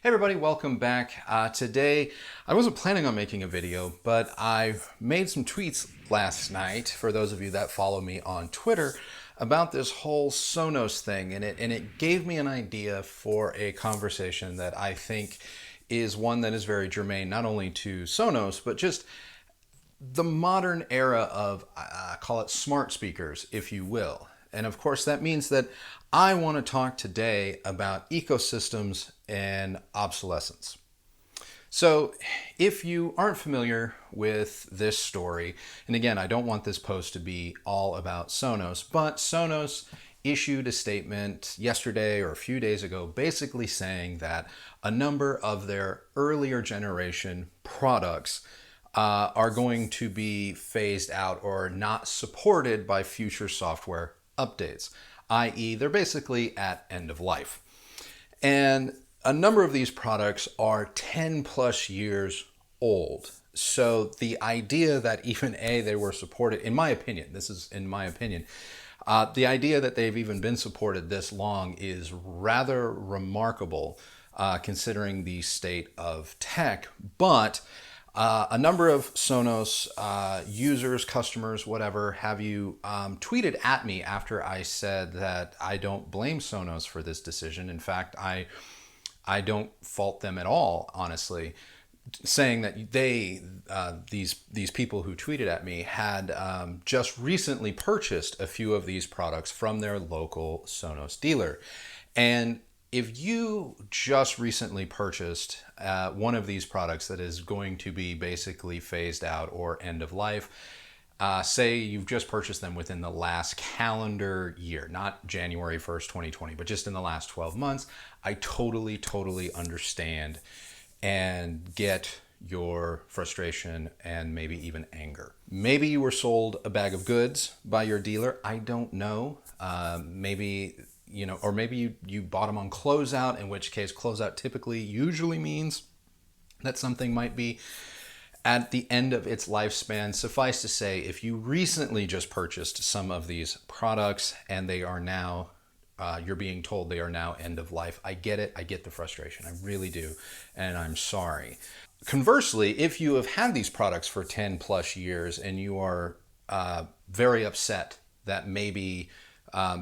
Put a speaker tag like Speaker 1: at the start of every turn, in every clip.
Speaker 1: Hey everybody, welcome back. Today, I wasn't planning on making a video, but I made some tweets last night, for those of you that follow me on Twitter, about this whole Sonos thing, and it gave me an idea for a conversation that I think is one that is very germane, not only to Sonos, but just the modern era of, call it smart speakers, if you will. And of course, that means that I want to talk today about ecosystems and obsolescence. So, if you aren't familiar with this story, and again, I don't want this post to be all about Sonos, but Sonos issued a statement yesterday or a few days ago basically saying that a number of their earlier generation products are going to be phased out or not supported by future software updates, i.e., they're basically at end of life. And a number of these products are 10 plus years old. So the idea that even they were supported, in my opinion, this is in my opinion, the idea that they've even been supported this long is rather remarkable considering the state of tech. But a number of Sonos users, customers, whatever, have you tweeted at me after I said that I don't blame Sonos for this decision. In fact, I don't fault them at all, honestly, saying that these people who tweeted at me had just recently purchased a few of these products from their local Sonos dealer. And if you just recently purchased one of these products that is going to be basically phased out or end of life, say you've just purchased them within the last calendar year, not January 1st, 2020, but just in the last 12 months, I totally understand and get your frustration and maybe even anger. Maybe you were sold a bag of goods by your dealer. I don't know. Maybe or maybe you bought them on closeout, in which case closeout usually means that something might be at the end of its lifespan. Suffice to say, if you recently just purchased some of these products and they are now, you're being told they are now end of life, I get it. I get the frustration. I really do. And I'm sorry. Conversely, if you have had these products for 10 plus years and you are very upset that maybe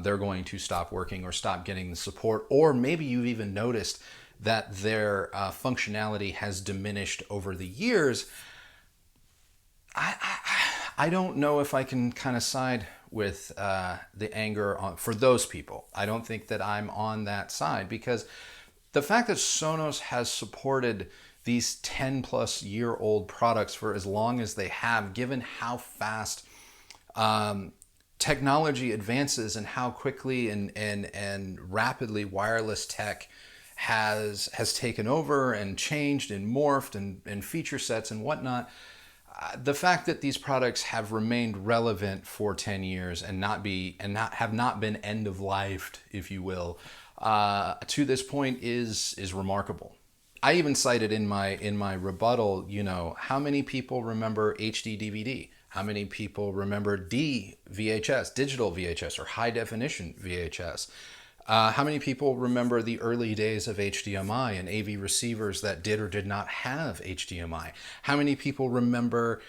Speaker 1: they're going to stop working or stop getting the support, or maybe you've even noticed that their functionality has diminished over the years, I don't know if I can kind of side with the anger for those people. I don't think that I'm on that side, because the fact that Sonos has supported these 10 plus year old products for as long as they have, given how fast technology advances and how quickly and rapidly wireless tech has taken over and changed and morphed and feature sets and whatnot, the fact that these products have remained relevant for 10 years and have not been end of life, if you will, to this point is remarkable. I even cited in my rebuttal, how many people remember HD DVD? How many people remember DVHS, digital VHS, or high definition VHS? How many people remember the early days of HDMI and AV receivers that did or did not have HDMI? How many people remember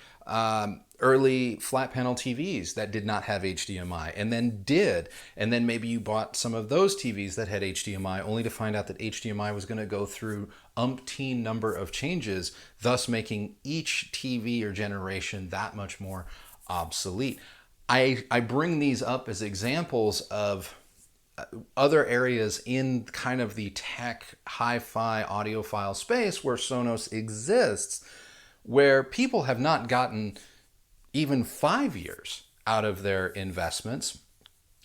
Speaker 1: early flat panel TVs that did not have HDMI and then did? And then maybe you bought some of those TVs that had HDMI only to find out that HDMI was going to go through umpteen number of changes, thus making each TV or generation that much more obsolete. I bring these up as examples of other areas in kind of the tech, hi-fi, audiophile space where Sonos exists, where people have not gotten even 5 years out of their investments,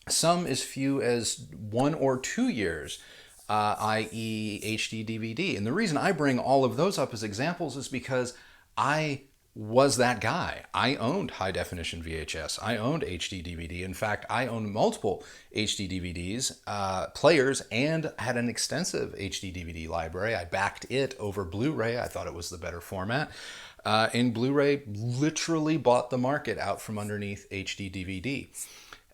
Speaker 1: some as few as 1 or 2 years, i.e. HD DVD. And the reason I bring all of those up as examples is because I was that guy. I owned high definition VHS. I owned HD DVD. In fact, I owned multiple HD DVDs, players, and had an extensive HD DVD library. I backed it over Blu-ray. I thought it was the better format. And Blu-ray literally bought the market out from underneath HD DVD.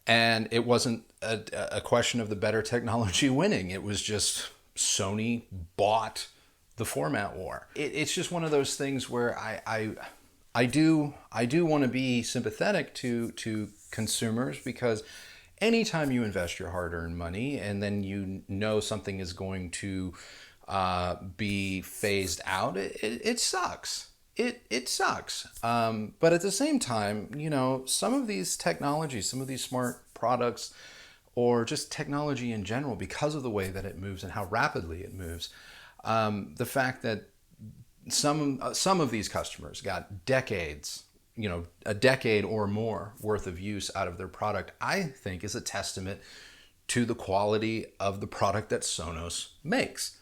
Speaker 1: And it wasn't a question of the better technology winning. It was just Sony bought the format war. It's just one of those things where I do want to be sympathetic to consumers, because anytime you invest your hard-earned money and then you know something is going to be phased out, it sucks. It sucks. But at the same time, you know, some of these technologies, some of these smart products, or just technology in general, because of the way that it moves and how rapidly it moves, the fact that some of these customers got decades, you know, a decade or more worth of use out of their product, I think is a testament to the quality of the product that Sonos makes.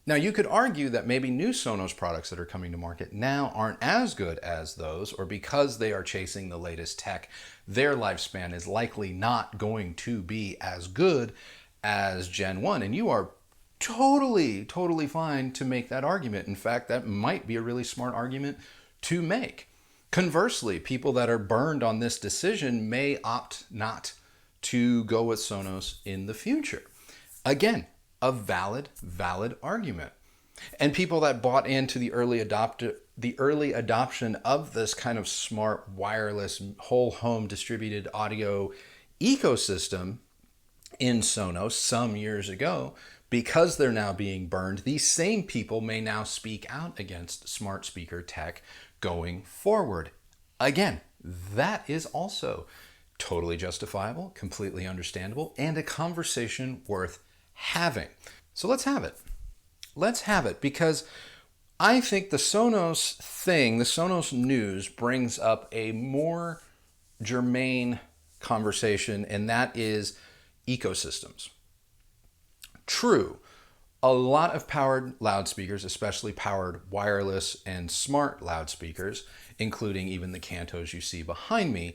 Speaker 1: Now, you could argue that maybe new Sonos products that are coming to market now aren't as good as those, or because they are chasing the latest tech, their lifespan is likely not going to be as good as Gen 1. And you are totally fine to make that argument. In fact, that might be a really smart argument to make. Conversely, people that are burned on this decision may opt not to go with Sonos in the future. Again, a valid argument. And people that bought into the early adoption of this kind of smart wireless whole home distributed audio ecosystem in Sonos some years ago, because they're now being burned, these same people may now speak out against smart speaker tech going forward. Again, that is also totally justifiable, completely understandable, and a conversation worth having. So let's have it. Let's have it, because I think the Sonos thing, the Sonos news, brings up a more germane conversation, and that is ecosystems. True, a lot of powered loudspeakers, especially powered wireless and smart loudspeakers, including even the Cantos you see behind me,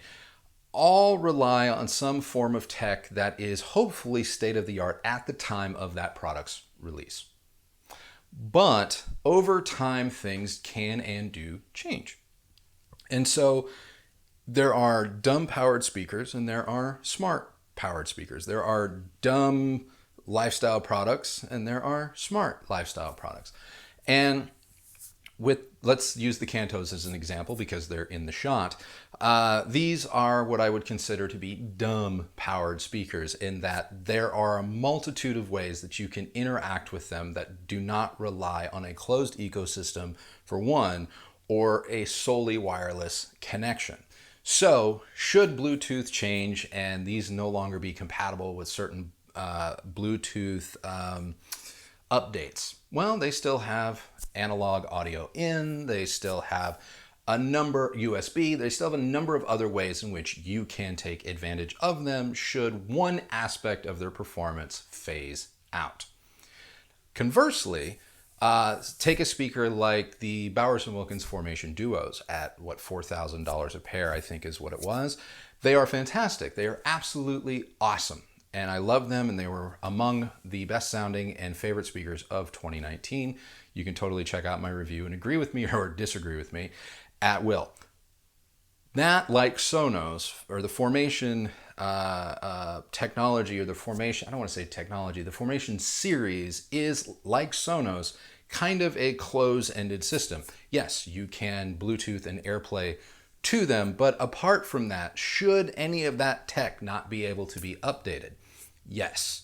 Speaker 1: all rely on some form of tech that is hopefully state-of-the-art at the time of that product's release. But over time, things can and do change. And so there are dumb powered speakers and there are smart powered speakers. There are dumb lifestyle products and there are smart lifestyle products. And let's use the Cantos as an example because they're in the shot. These are what I would consider to be dumb powered speakers, in that there are a multitude of ways that you can interact with them that do not rely on a closed ecosystem, for one, or a solely wireless connection. So should Bluetooth change and these no longer be compatible with certain Bluetooth updates, well, they still have analog audio in, they still have a number, USB, they still have a number of other ways in which you can take advantage of them should one aspect of their performance phase out. Conversely, take a speaker like the Bowers & Wilkins Formation Duos at what, $4,000 a pair, I think is what it was. They are fantastic. They are absolutely awesome. And I love them, and they were among the best sounding and favorite speakers of 2019. You can totally check out my review and agree with me or disagree with me at will. That, like Sonos, or the Formation technology, or the Formation, I don't want to say technology, the Formation series is, like Sonos, kind of a close-ended system. Yes, you can Bluetooth and AirPlay to them, but apart from that, should any of that tech not be able to be updated? Yes,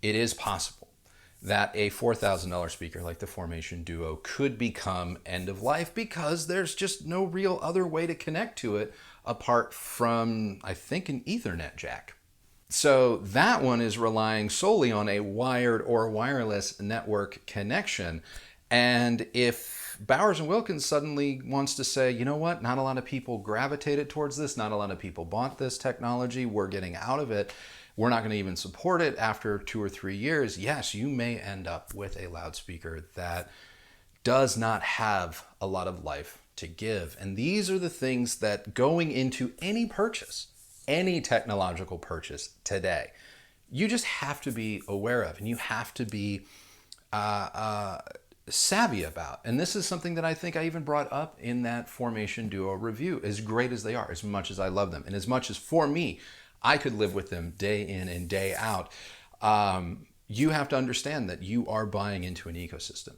Speaker 1: it is possible that a $4,000 speaker like the Formation Duo could become end of life because there's just no real other way to connect to it apart from, I think, an Ethernet jack. So that one is relying solely on a wired or wireless network connection. And if Bowers & Wilkins suddenly wants to say, you know what, not a lot of people gravitated towards this, not a lot of people bought this technology, we're getting out of it, we're not going to even support it after 2 or 3 years, yes, you may end up with a loudspeaker that does not have a lot of life to give. And these are the things that, going into any purchase, any technological purchase today, you just have to be aware of, and you have to be savvy about. And this is something that I think I even brought up in that Formation Duo review. As great as they are, as much as I love them, and as much as for me, I could live with them day in and day out, you have to understand that you are buying into an ecosystem.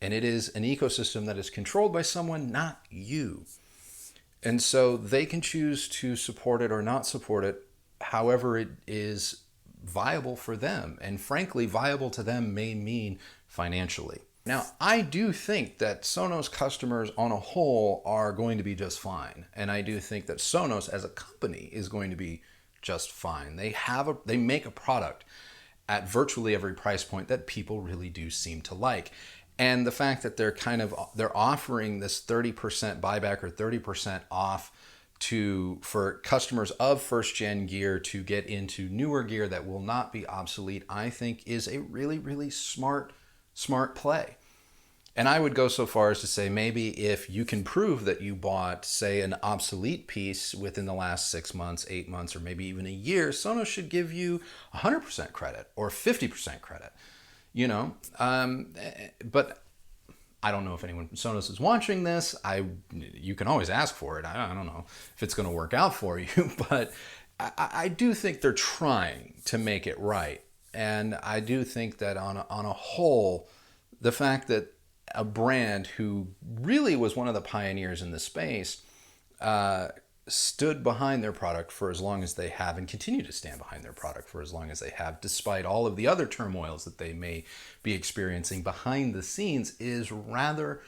Speaker 1: And it is an ecosystem that is controlled by someone, not you. And so they can choose to support it or not support it however it is viable for them. And frankly, viable to them may mean financially. Now, I do think that Sonos customers on a whole are going to be just fine. And I do think that Sonos as a company is going to be just fine. They make a product at virtually every price point that people really do seem to like. And the fact that they're offering this 30% buyback or 30% off for customers of first gen gear to get into newer gear that will not be obsolete, I think is a really, really smart play. And I would go so far as to say maybe if you can prove that you bought, say, an obsolete piece within the last 6 months, 8 months, or maybe even a year, Sonos should give you 100% credit or 50% credit, but I don't know if anyone from Sonos is watching this. You can always ask for it. I don't know if it's going to work out for you, but I do think they're trying to make it right. And I do think that on a whole, the fact that a brand who really was one of the pioneers in the space stood behind their product for as long as they have and continue to stand behind their product for as long as they have, despite all of the other turmoils that they may be experiencing behind the scenes, is rather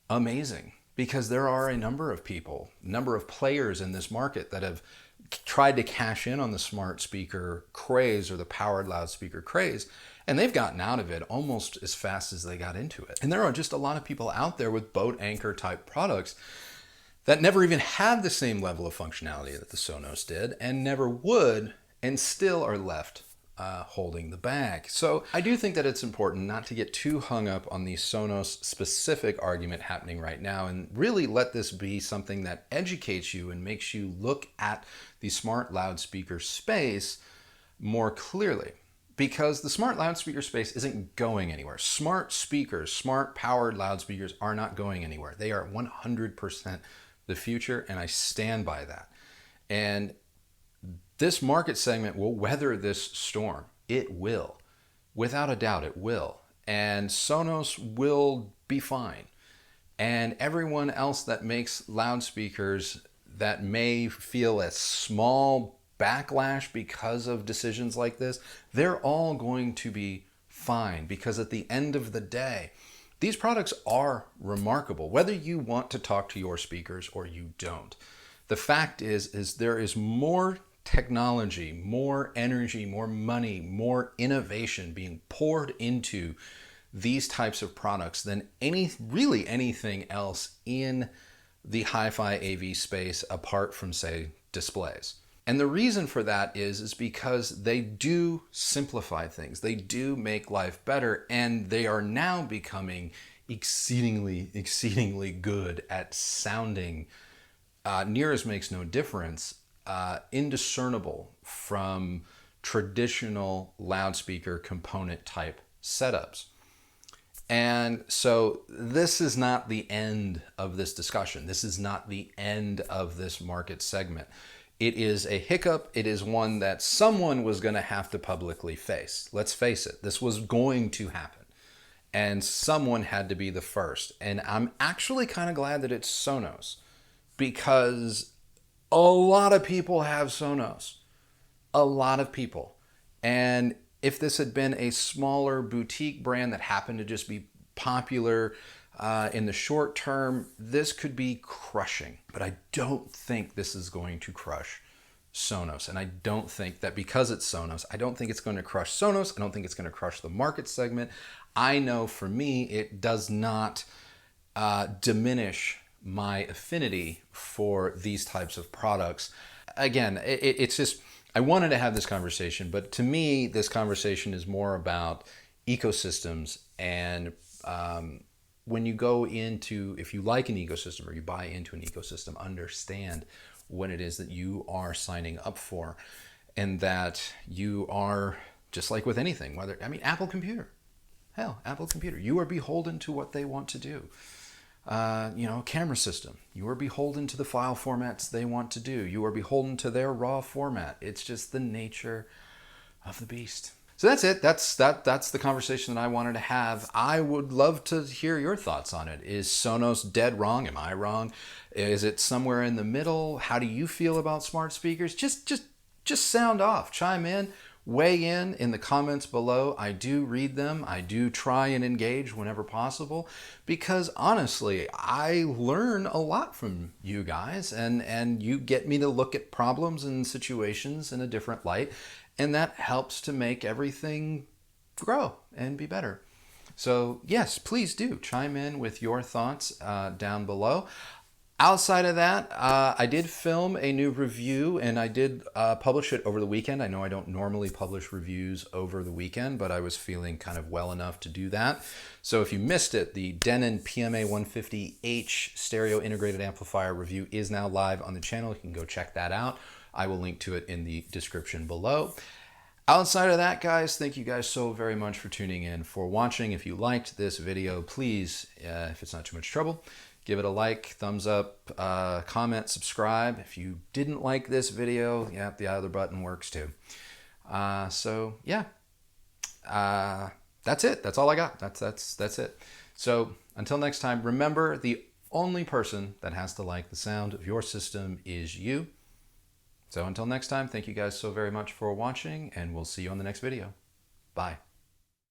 Speaker 1: amazing, because there are a number of players in this market that have tried to cash in on the smart speaker craze or the powered loudspeaker craze, and they've gotten out of it almost as fast as they got into it. And there are just a lot of people out there with boat anchor type products that never even had the same level of functionality that the Sonos did, and never would, and still are left holding the bag. So I do think that it's important not to get too hung up on the Sonos specific argument happening right now, and really let this be something that educates you and makes you look at the smart loudspeaker space more clearly. Because the smart loudspeaker space isn't going anywhere. Smart speakers, smart powered loudspeakers are not going anywhere. They are 100% the future, and I stand by that. And this market segment will weather this storm. It will. Without a doubt, it will. And Sonos will be fine. And everyone else that makes loudspeakers that may feel a small backlash because of decisions like this, they're all going to be fine, because at the end of the day, these products are remarkable, whether you want to talk to your speakers or you don't. The fact is there is more technology, more energy, more money, more innovation being poured into these types of products than anything else in the hi-fi AV space, apart from, say, displays. And the reason for that is because they do simplify things. They do make life better, and they are now becoming exceedingly good at sounding, near as makes no difference, indiscernible from traditional loudspeaker component type setups. And so this is not the end of this discussion. This is not the end of this market segment. It is a hiccup. It is one that someone was going to have to publicly face. Let's face it, this was going to happen. And someone had to be the first. And I'm actually kind of glad that it's Sonos, because a lot of people have Sonos. A lot of people. And if this had been a smaller boutique brand that happened to just be popular in the short term, this could be crushing. But I don't think this is going to crush Sonos. And I don't think that because it's Sonos, I don't think it's going to crush Sonos. I don't think it's going to crush the market segment. I know for me, it does not diminish my affinity for these types of products. Again, it's just, I wanted to have this conversation, but to me, this conversation is more about ecosystems. And when you go into, if you like an ecosystem or you buy into an ecosystem, understand what it is that you are signing up for, and that you are, just like with anything, Apple Computer, you are beholden to what they want to do. Camera system, you are beholden to the file formats they want to do. You are beholden to their raw format. It's just the nature of the beast. So that's it. That's the conversation that I wanted to have. I would love to hear your thoughts on it. Is Sonos dead wrong? Am I wrong? Is it somewhere in the middle? How do you feel about smart speakers? Just sound off. Chime in. Weigh in the comments below. I do read them. I do try and engage whenever possible because honestly, I learn a lot from you guys and you get me to look at problems and situations in a different light, and that helps to make everything grow and be better. So yes, please do chime in with your thoughts down below. Outside of that, I did film a new review and I did publish it over the weekend. I know I don't normally publish reviews over the weekend, but I was feeling kind of well enough to do that. So if you missed it, the Denon PMA 150H stereo integrated amplifier review is now live on the channel. You can go check that out. I will link to it in the description below. Outside of that, guys, thank you guys so very much for tuning in, for watching. If you liked this video, please, if it's not too much trouble, give it a like, thumbs up, comment, subscribe. If you didn't like this video, yeah, the other button works too. So yeah, that's it. That's all I got. That's it. So until next time, remember, the only person that has to like the sound of your system is you. So until next time, thank you guys so very much for watching, and we'll see you on the next video. Bye.